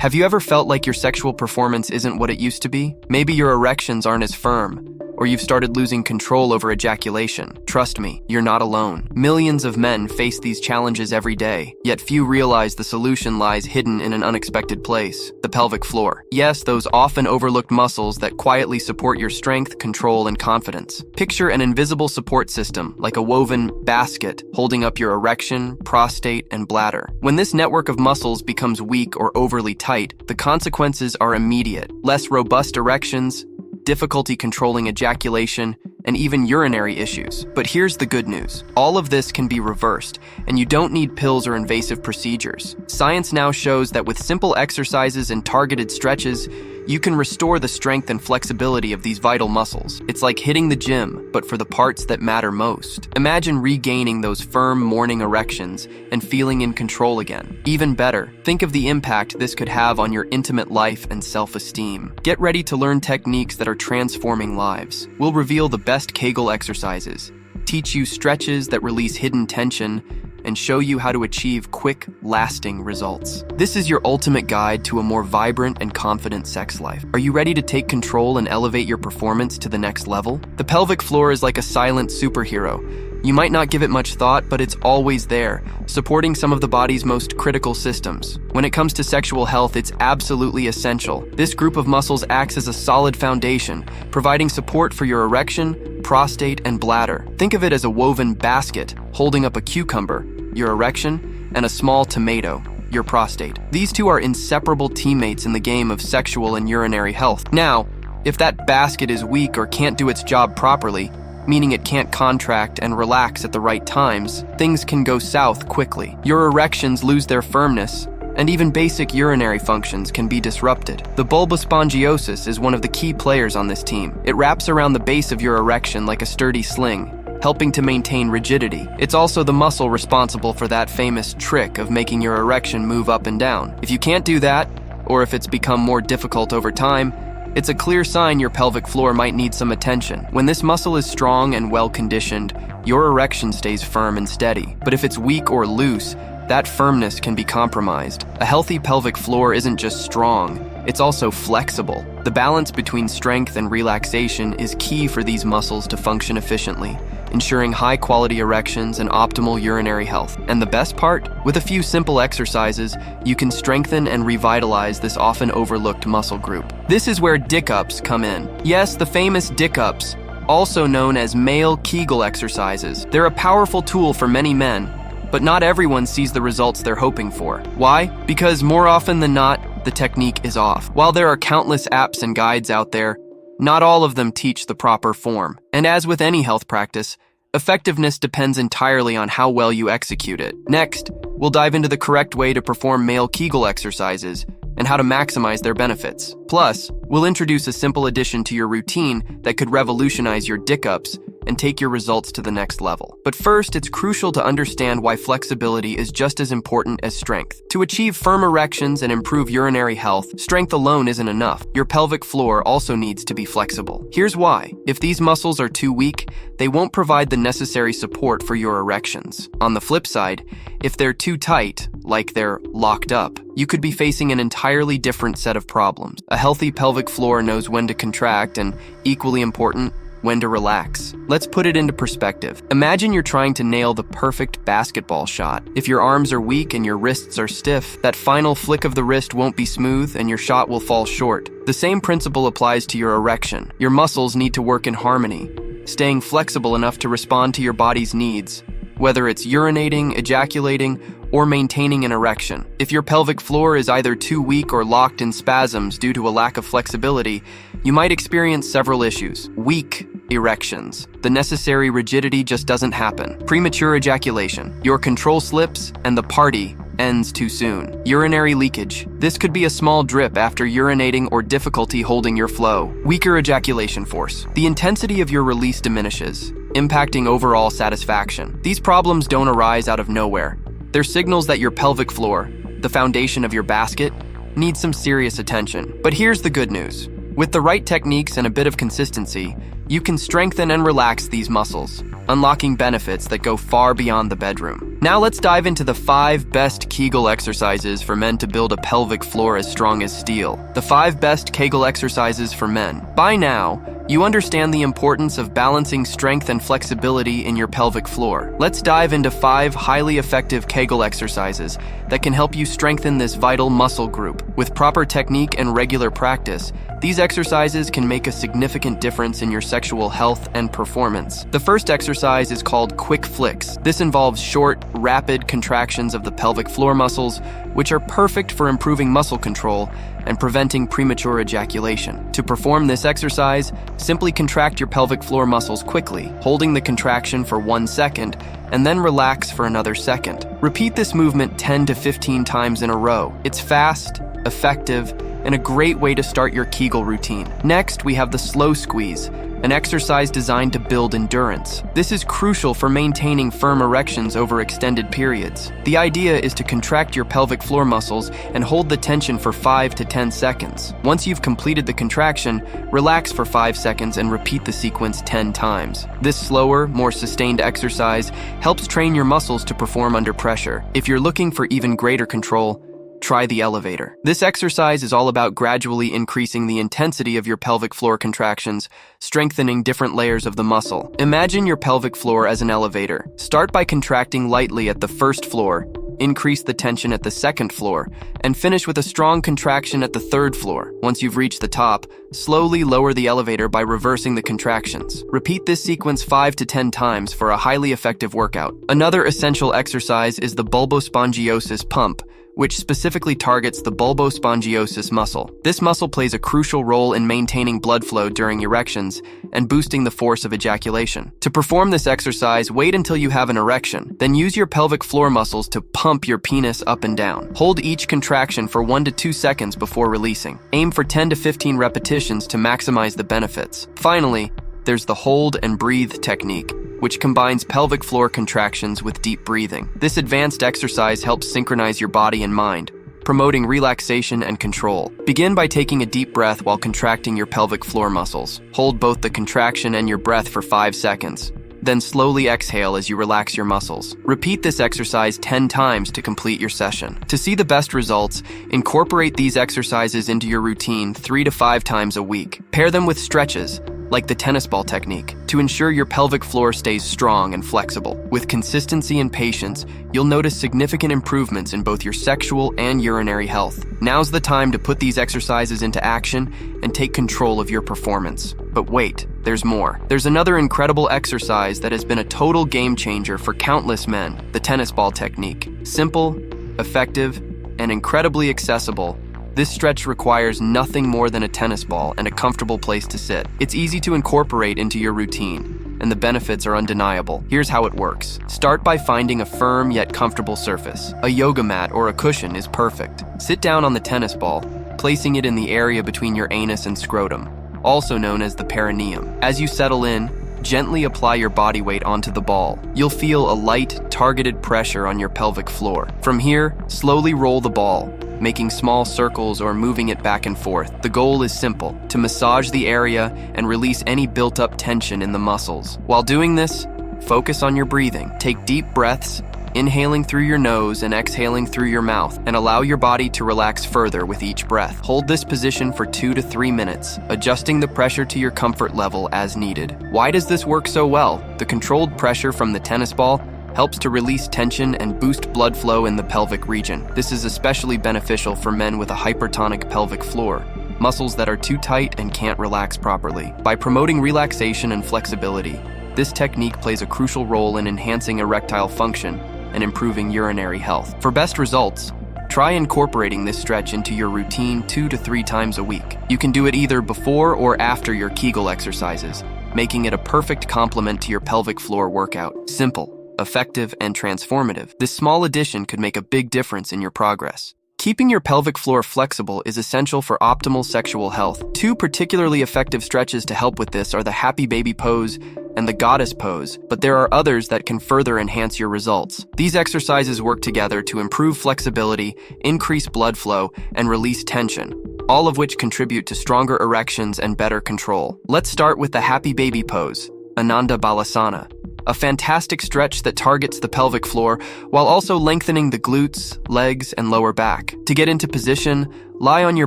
Have you ever felt like your sexual performance isn't what it used to be? Maybe your erections aren't as firm, or you've started losing control over ejaculation. Trust me, you're not alone. Millions of men face these challenges every day, yet few realize the solution lies hidden in an unexpected place: the pelvic floor. Yes, those often overlooked muscles that quietly support your strength, control, and confidence. Picture an invisible support system, like a woven basket, holding up your erection, prostate, and bladder. When this network of muscles becomes weak or overly tight, the consequences are immediate: less robust erections, difficulty controlling ejaculation, and even urinary issues. But here's the good news. All of this can be reversed, and you don't need pills or invasive procedures. Science now shows that with simple exercises and targeted stretches, you can restore the strength and flexibility of these vital muscles. It's like hitting the gym, but for the parts that matter most. Imagine regaining those firm morning erections and feeling in control again. Even better, think of the impact this could have on your intimate life and self-esteem. Get ready to learn techniques that are transforming lives. We'll reveal the best Kegel exercises, teach you stretches that release hidden tension, and show you how to achieve quick, lasting results. This is your ultimate guide to a more vibrant and confident sex life. Are you ready to take control and elevate your performance to the next level? The pelvic floor is like a silent superhero. You might not give it much thought, but it's always there, supporting some of the body's most critical systems. When it comes to sexual health, it's absolutely essential. This group of muscles acts as a solid foundation, providing support for your erection, prostate, and bladder. Think of it as a woven basket, holding up a cucumber, your erection, and a small tomato, your prostate. These two are inseparable teammates in the game of sexual and urinary health. Now, if that basket is weak or can't do its job properly, meaning it can't contract and relax at the right times, things can go south quickly. Your erections lose their firmness, and even basic urinary functions can be disrupted. The Bulbospongiosus is one of the key players on this team. It wraps around the base of your erection like a sturdy sling, helping to maintain rigidity. It's also the muscle responsible for that famous trick of making your erection move up and down. If you can't do that, or if it's become more difficult over time, it's a clear sign your pelvic floor might need some attention. When this muscle is strong and well-conditioned, your erection stays firm and steady. But if it's weak or loose, that firmness can be compromised. A healthy pelvic floor isn't just strong, it's also flexible. The balance between strength and relaxation is key for these muscles to function efficiently, ensuring high-quality erections and optimal urinary health. And the best part? With a few simple exercises, you can strengthen and revitalize this often overlooked muscle group. This is where dick-ups come in. Yes, the famous dick-ups, also known as male Kegel exercises. They're a powerful tool for many men, but not everyone sees the results they're hoping for. Why? Because more often than not, the technique is off. While there are countless apps and guides out there, not all of them teach the proper form. And as with any health practice, effectiveness depends entirely on how well you execute it. Next, we'll dive into the correct way to perform male Kegel exercises and how to maximize their benefits. Plus, we'll introduce a simple addition to your routine that could revolutionize your dick-ups and take your results to the next level. But first, it's crucial to understand why flexibility is just as important as strength. To achieve firm erections and improve urinary health, strength alone isn't enough. Your pelvic floor also needs to be flexible. Here's why. If these muscles are too weak, they won't provide the necessary support for your erections. On the flip side, if they're too tight, like they're locked up, you could be facing an entirely different set of problems. A healthy pelvic floor knows when to contract and, equally important, when to relax. Let's put it into perspective. Imagine you're trying to nail the perfect basketball shot. If your arms are weak and your wrists are stiff, that final flick of the wrist won't be smooth and your shot will fall short. The same principle applies to your erection. Your muscles need to work in harmony, staying flexible enough to respond to your body's needs, whether it's urinating, ejaculating, or maintaining an erection. If your pelvic floor is either too weak or locked in spasms due to a lack of flexibility, you might experience several issues. Weak erections. The necessary rigidity just doesn't happen. Premature ejaculation. Your control slips and the party ends too soon. Urinary leakage. This could be a small drip after urinating or difficulty holding your flow. Weaker ejaculation force. The intensity of your release diminishes, impacting overall satisfaction. These problems don't arise out of nowhere. They're signals that your pelvic floor, the foundation of your basket, needs some serious attention. But here's the good news. With the right techniques and a bit of consistency, you can strengthen and relax these muscles, unlocking benefits that go far beyond the bedroom. Now let's dive into the 5 best Kegel exercises for men to build a pelvic floor as strong as steel. The 5 best Kegel exercises for men. By now, you understand the importance of balancing strength and flexibility in your pelvic floor. Let's dive into 5 highly effective Kegel exercises that can help you strengthen this vital muscle group. With proper technique and regular practice, these exercises can make a significant difference in your sexual health and performance. The first exercise is called quick flicks. This involves short, rapid contractions of the pelvic floor muscles, which are perfect for improving muscle control and preventing premature ejaculation. To perform this exercise, simply contract your pelvic floor muscles quickly, holding the contraction for 1 second, and then relax for another second. Repeat this movement 10 to 15 times in a row. It's fast, effective, and a great way to start your Kegel routine. Next, we have the slow squeeze, an exercise designed to build endurance. This is crucial for maintaining firm erections over extended periods. The idea is to contract your pelvic floor muscles and hold the tension for 5 to 10 seconds. Once you've completed the contraction, relax for 5 seconds and repeat the sequence 10 times. This slower, more sustained exercise helps train your muscles to perform under pressure. If you're looking for even greater control, try the elevator. This exercise is all about gradually increasing the intensity of your pelvic floor contractions, strengthening different layers of the muscle. Imagine your pelvic floor as an elevator. Start by contracting lightly at the first floor, increase the tension at the second floor, and finish with a strong contraction at the third floor. Once you've reached the top, slowly lower the elevator by reversing the contractions. Repeat this sequence 5 to 10 times for a highly effective workout. Another essential exercise is the Bulbospongiosus pump, which specifically targets the bulbospongiosus muscle. This muscle plays a crucial role in maintaining blood flow during erections and boosting the force of ejaculation. To perform this exercise, wait until you have an erection, then use your pelvic floor muscles to pump your penis up and down. Hold each contraction for 1 to 2 seconds before releasing. Aim for 10 to 15 repetitions to maximize the benefits. Finally, there's the hold and breathe technique, which combines pelvic floor contractions with deep breathing. This advanced exercise helps synchronize your body and mind, promoting relaxation and control. Begin by taking a deep breath while contracting your pelvic floor muscles. Hold both the contraction and your breath for 5 seconds. Then slowly exhale as you relax your muscles. Repeat this exercise 10 times to complete your session. To see the best results, incorporate these exercises into your routine 3 to 5 times a week. Pair them with stretches, like the tennis ball technique, to ensure your pelvic floor stays strong and flexible. With consistency and patience, you'll notice significant improvements in both your sexual and urinary health. Now's the time to put these exercises into action and take control of your performance. But wait, there's more. There's another incredible exercise that has been a total game changer for countless men, the tennis ball technique. Simple, effective, and incredibly accessible, this stretch requires nothing more than a tennis ball and a comfortable place to sit. It's easy to incorporate into your routine, and the benefits are undeniable. Here's how it works. Start by finding a firm yet comfortable surface. A yoga mat or a cushion is perfect. Sit down on the tennis ball, placing it in the area between your anus and scrotum, also known as the perineum. As you settle in, gently apply your body weight onto the ball. You'll feel a light, targeted pressure on your pelvic floor. From here, slowly roll the ball, making small circles or moving it back and forth. The goal is simple: to massage the area and release any built-up tension in the muscles. While doing this, focus on your breathing. Take deep breaths, inhaling through your nose and exhaling through your mouth, and allow your body to relax further with each breath. Hold this position for 2 to 3 minutes, adjusting the pressure to your comfort level as needed. Why does this work so well? The controlled pressure from the tennis ball helps to release tension and boost blood flow in the pelvic region. This is especially beneficial for men with a hypertonic pelvic floor, muscles that are too tight and can't relax properly. By promoting relaxation and flexibility, this technique plays a crucial role in enhancing erectile function and improving urinary health. For best results, try incorporating this stretch into your routine 2 to 3 times a week. You can do it either before or after your Kegel exercises, making it a perfect complement to your pelvic floor workout. Simple, effective, and transformative. This small addition could make a big difference in your progress. Keeping your pelvic floor flexible is essential for optimal sexual health. 2 particularly effective stretches to help with this are the happy baby pose and the goddess pose, but there are others that can further enhance your results. These exercises work together to improve flexibility, increase blood flow, and release tension, all of which contribute to stronger erections and better control. Let's start with the happy baby pose, Ananda Balasana. a fantastic stretch that targets the pelvic floor while also lengthening the glutes, legs, and lower back. To get into position, lie on your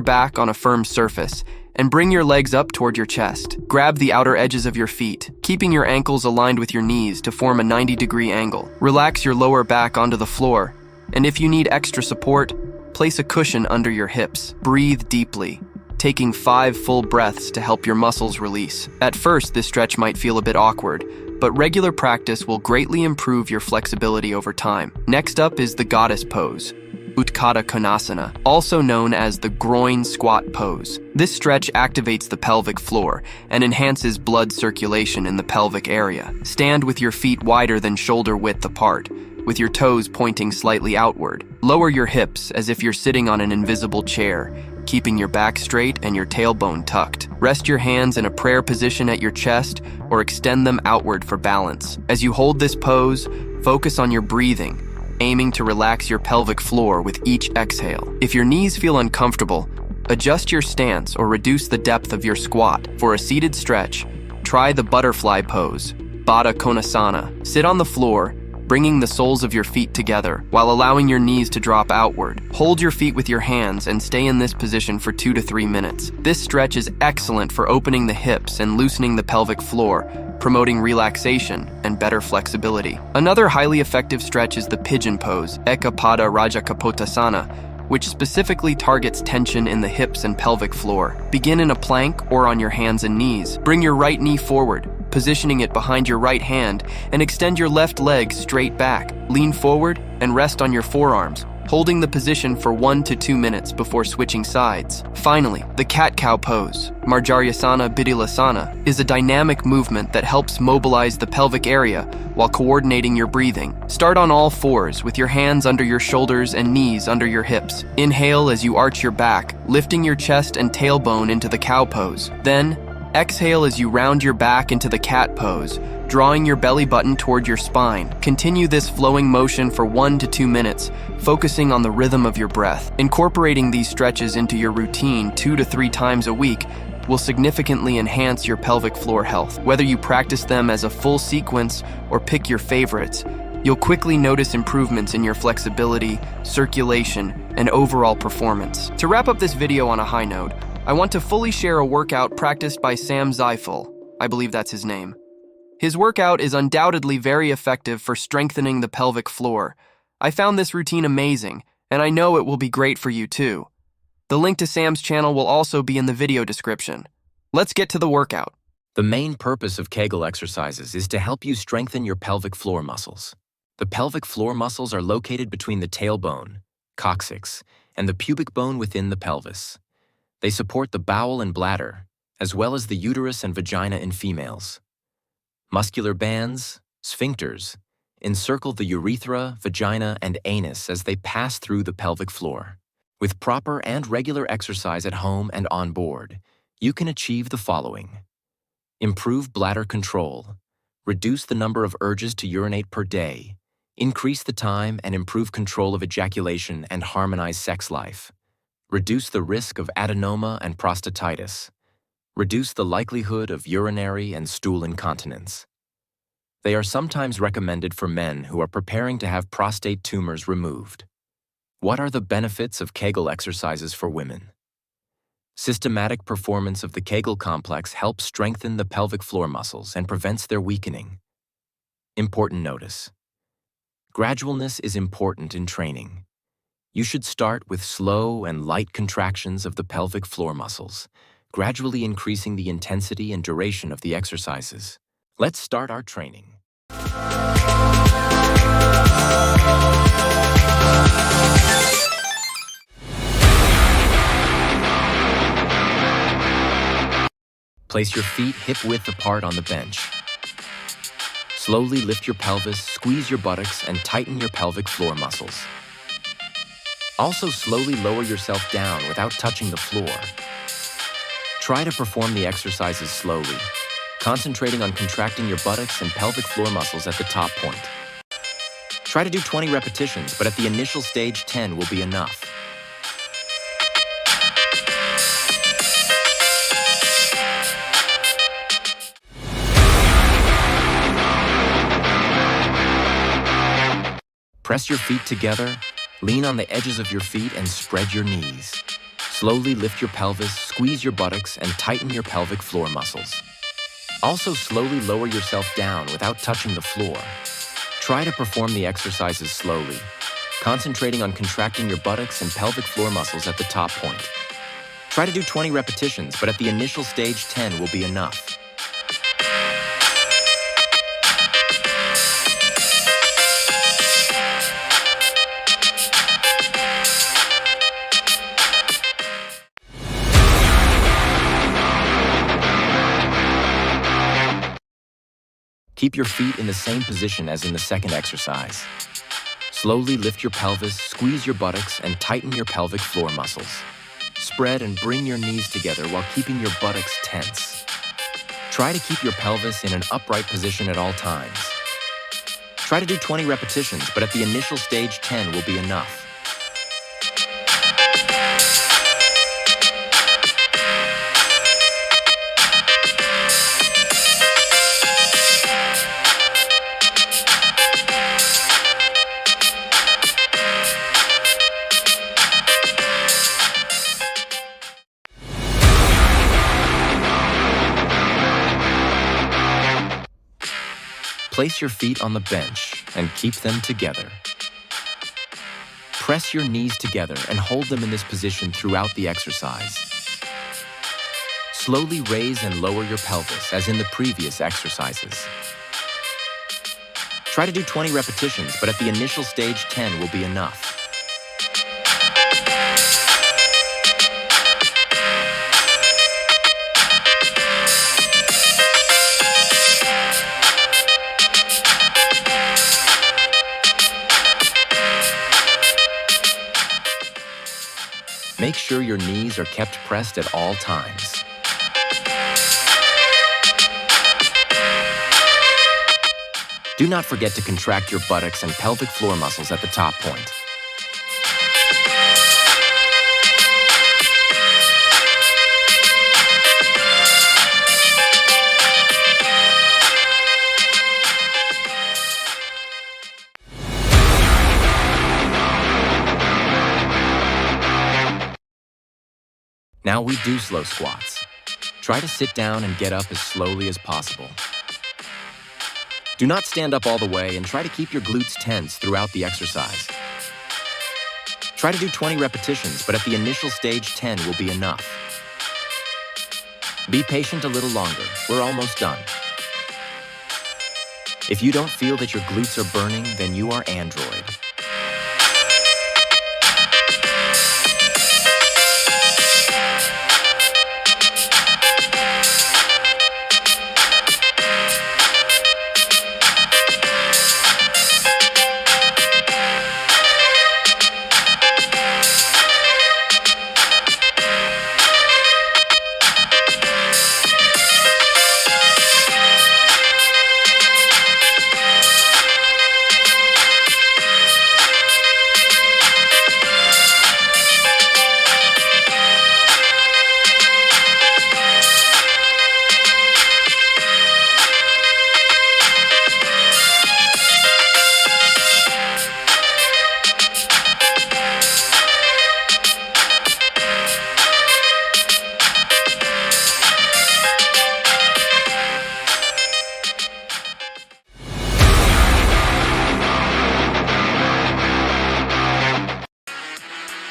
back on a firm surface and bring your legs up toward your chest. Grab the outer edges of your feet, keeping your ankles aligned with your knees to form a 90-degree angle. Relax your lower back onto the floor, and if you need extra support, place a cushion under your hips. Breathe deeply, taking 5 full breaths to help your muscles release. At first, this stretch might feel a bit awkward, but regular practice will greatly improve your flexibility over time. Next up is the goddess pose, Utthita Konasana, also known as the groin squat pose. This stretch activates the pelvic floor and enhances blood circulation in the pelvic area. Stand with your feet wider than shoulder width apart, with your toes pointing slightly outward. Lower your hips as if you're sitting on an invisible chair, keeping your back straight and your tailbone tucked. Rest your hands in a prayer position at your chest or extend them outward for balance. As you hold this pose, focus on your breathing, aiming to relax your pelvic floor with each exhale. If your knees feel uncomfortable, adjust your stance or reduce the depth of your squat. For a seated stretch, try the butterfly pose, Baddha Konasana. Sit on the floor, bringing the soles of your feet together while allowing your knees to drop outward. Hold your feet with your hands and stay in this position for 2 to 3 minutes. This stretch is excellent for opening the hips and loosening the pelvic floor, promoting relaxation and better flexibility. Another highly effective stretch is the pigeon pose, Ekapada Rajakapotasana, which specifically targets tension in the hips and pelvic floor. Begin in a plank or on your hands and knees. Bring your right knee forward, positioning it behind your right hand, and extend your left leg straight back. Lean forward and rest on your forearms, holding the position for 1 to 2 minutes before switching sides. Finally, the cat-cow pose, Marjaryasana Bidilasana, is a dynamic movement that helps mobilize the pelvic area while coordinating your breathing. Start on all fours with your hands under your shoulders and knees under your hips. Inhale as you arch your back, lifting your chest and tailbone into the cow pose. Then, exhale as you round your back into the cat pose, drawing your belly button toward your spine. Continue this flowing motion for 1 to 2 minutes, focusing on the rhythm of your breath. Incorporating these stretches into your routine 2 to 3 times a week will significantly enhance your pelvic floor health. Whether you practice them as a full sequence or pick your favorites, you'll quickly notice improvements in your flexibility, circulation, and overall performance. To wrap up this video on a high note, I want to fully share a workout practiced by Sam Zeifel. I believe that's his name. His workout is undoubtedly very effective for strengthening the pelvic floor. I found this routine amazing, and I know it will be great for you too. The link to Sam's channel will also be in the video description. Let's get to the workout. The main purpose of Kegel exercises is to help you strengthen your pelvic floor muscles. The pelvic floor muscles are located between the tailbone, coccyx, and the pubic bone within the pelvis. They support the bowel and bladder, as well as the uterus and vagina in females. Muscular bands, sphincters, encircle the urethra, vagina, and anus as they pass through the pelvic floor. With proper and regular exercise at home and on board, you can achieve the following: improve bladder control, reduce the number of urges to urinate per day, increase the time and improve control of ejaculation and harmonize sex life, reduce the risk of adenoma and prostatitis, reduce the likelihood of urinary and stool incontinence. They are sometimes recommended for men who are preparing to have prostate tumors removed. What are the benefits of Kegel exercises for women? Systematic performance of the Kegel complex helps strengthen the pelvic floor muscles and prevents their weakening. Important notice: gradualness is important in training. You should start with slow and light contractions of the pelvic floor muscles, gradually increasing the intensity and duration of the exercises. Let's start our training. Place your feet hip-width apart on the bench. Slowly lift your pelvis, squeeze your buttocks, and tighten your pelvic floor muscles. Also slowly lower yourself down without touching the floor. Try to perform the exercises slowly, concentrating on contracting your buttocks and pelvic floor muscles at the top point. Try to do 20 repetitions, but at the initial stage, 10 will be enough. Press your feet together, lean on the edges of your feet and spread your knees. Slowly lift your pelvis, squeeze your buttocks, and tighten your pelvic floor muscles. Also slowly lower yourself down without touching the floor. Try to perform the exercises slowly, concentrating on contracting your buttocks and pelvic floor muscles at the top point. Try to do 20 repetitions, but at the initial stage, 10 will be enough. Keep your feet in the same position as in the second exercise. Slowly lift your pelvis, squeeze your buttocks, and tighten your pelvic floor muscles. Spread and bring your knees together while keeping your buttocks tense. Try to keep your pelvis in an upright position at all times. Try to do 20 repetitions, but at the initial stage, 10 will be enough. Place your feet on the bench and keep them together. Press your knees together and hold them in this position throughout the exercise. Slowly raise and lower your pelvis as in the previous exercises. Try to do 20 repetitions, but at the initial stage, 10 will be enough. Make sure your knees are kept pressed at all times. Do not forget to contract your buttocks and pelvic floor muscles at the top point. Now we do slow squats. Try to sit down and get up as slowly as possible. Do not stand up all the way and try to keep your glutes tense throughout the exercise. Try to do 20 repetitions, but at the initial stage, 10 will be enough. Be patient a little longer. We're almost done. If you don't feel that your glutes are burning, then you are android.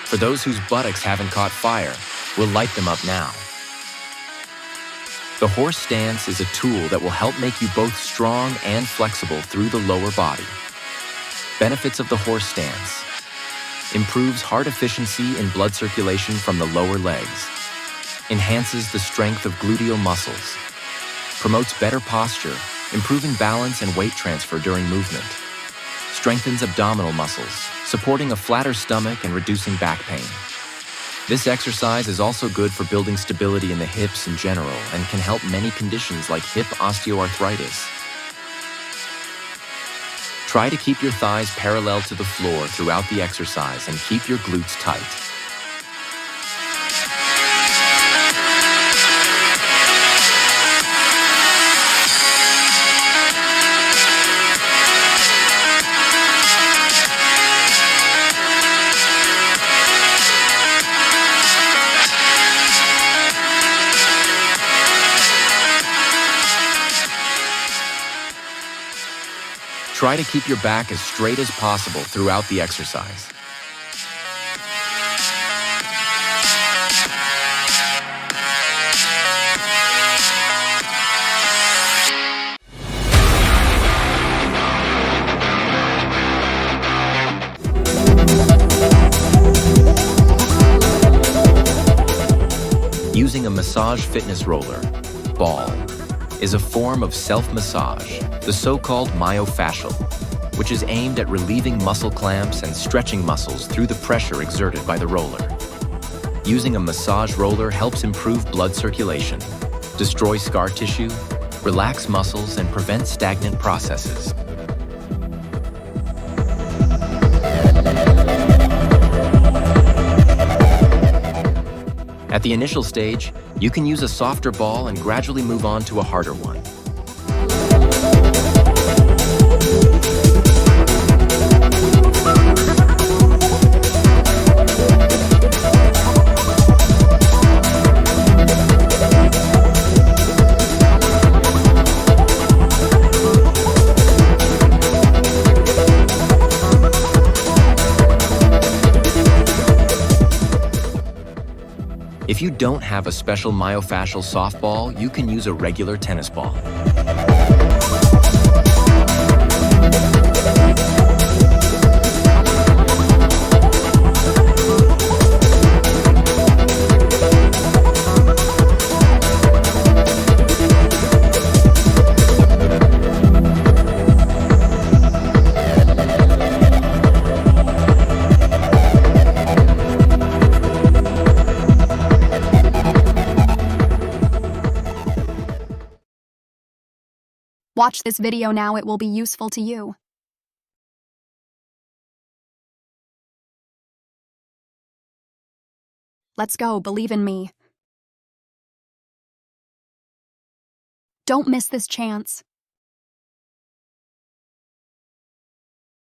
For those whose buttocks haven't caught fire, we'll light them up now. The horse stance is a tool that will help make you both strong and flexible through the lower body. Benefits of the horse stance: improves heart efficiency and blood circulation from the lower legs, enhances the strength of gluteal muscles, promotes better posture, improving balance and weight transfer during movement, strengthens abdominal muscles, supporting a flatter stomach and reducing back pain. This exercise is also good for building stability in the hips in general and can help many conditions like hip osteoarthritis. Try to keep your thighs parallel to the floor throughout the exercise and keep your glutes tight. Try to keep your back as straight as possible throughout the exercise. Using a massage fitness roller, ball, is a form of self-massage, the so-called myofascial, which is aimed at relieving muscle clamps and stretching muscles through the pressure exerted by the roller. Using a massage roller helps improve blood circulation, destroy scar tissue, relax muscles, and prevent stagnant processes. At the initial stage, you can use a softer ball and gradually move on to a harder one. If you don't have a special myofascial softball, you can use a regular tennis ball. Watch this video now, it will be useful to you. Let's go, believe in me. Don't miss this chance.